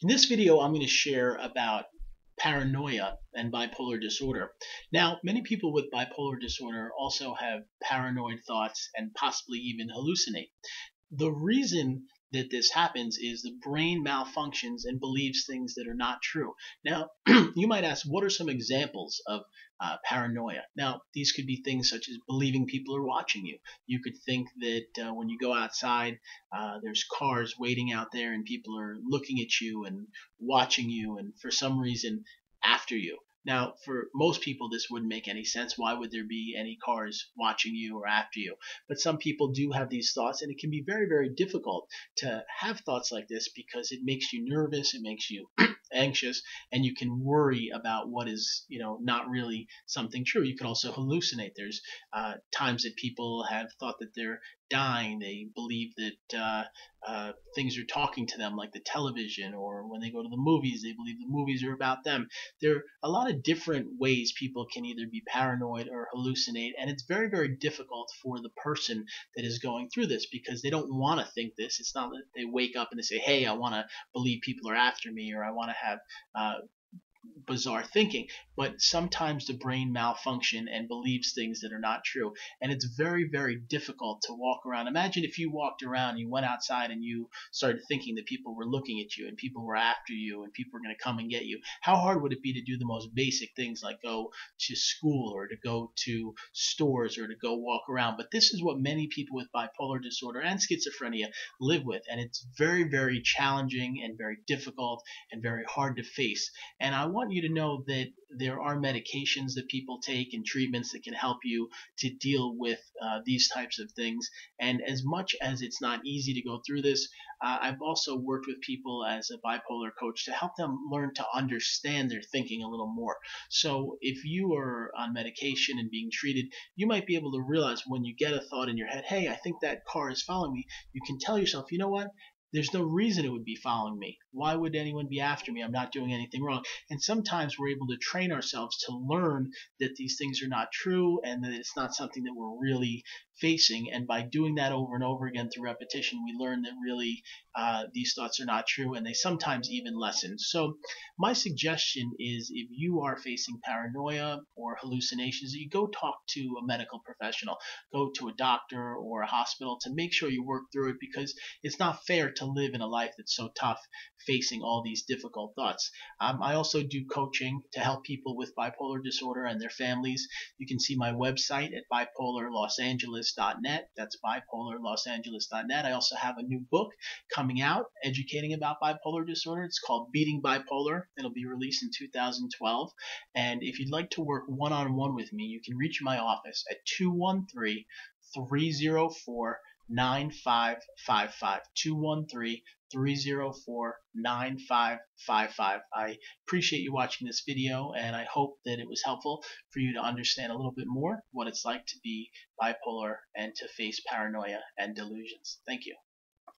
In this video, I'm going to share about paranoia and bipolar disorder. Now, many people with bipolar disorder also have paranoid thoughts and possibly even hallucinate. The reason that this happens is the brain malfunctions and believes things that are not true. Now, you might ask, what are some examples of paranoia? Now, these could be things such as believing people are watching you. You could think that when you go outside, there's cars waiting out there and people are looking at you and watching you and for some reason after you. Now, for most people, this wouldn't make any sense. Why would there be any cars watching you or after you? But some people do have these thoughts, and it can be very, very difficult to have thoughts like this because it makes you nervous, it makes you anxious, and you can worry about what is, not really something true. You can also hallucinate. There's times that people have thought that they're dying. They believe that things are talking to them, like the television, or when they go to the movies, they believe the movies are about them. There are a lot of different ways people can either be paranoid or hallucinate, and it's very, very difficult for the person that is going through this because they don't want to think this. It's not that they wake up and they say, hey, I want to believe people are after me, or I want to have bizarre thinking, but sometimes the brain malfunction and believes things that are not true, and it's very, very difficult to walk around. Imagine if you walked around, you went outside and you started thinking that people were looking at you and people were after you and people were going to come and get you. How hard would it be to do the most basic things like go to school or to go to stores or to go walk around? But this is what many people with bipolar disorder and schizophrenia live with, and it's very, very challenging and very difficult and very hard to face. And I want you to know that there are medications that people take and treatments that can help you to deal with these types of things. And as much as it's not easy to go through this, I've also worked with people as a bipolar coach to help them learn to understand their thinking a little more. So if you are on medication and being treated, you might be able to realize when you get a thought in your head, hey, I think that car is following me. You can tell yourself, you know what? There's no reason it would be following me. Why would anyone be after me? I'm not doing anything wrong. And sometimes we're able to train ourselves to learn that these things are not true and that it's not something that we're really facing. And by doing that over and over again through repetition, we learn that really these thoughts are not true, and they sometimes even lessen. So my suggestion is, if you are facing paranoia or hallucinations, that you go talk to a medical professional, go to a doctor or a hospital to make sure you work through it, because it's not fair to live in a life that's so tough facing all these difficult thoughts. I also do coaching to help people with bipolar disorder and their families. You can see my website at bipolarlosangeles.net. That's bipolarlosangeles.net. I also have a new book coming out educating about bipolar disorder. It's called Beating Bipolar. It'll be released in 2012. And if you'd like to work one-on-one with me, you can reach my office at 213 304 9555. 213 304 9555. I appreciate you watching this video, and I hope that it was helpful for you to understand a little bit more what it's like to be bipolar and to face paranoia and delusions. Thank you.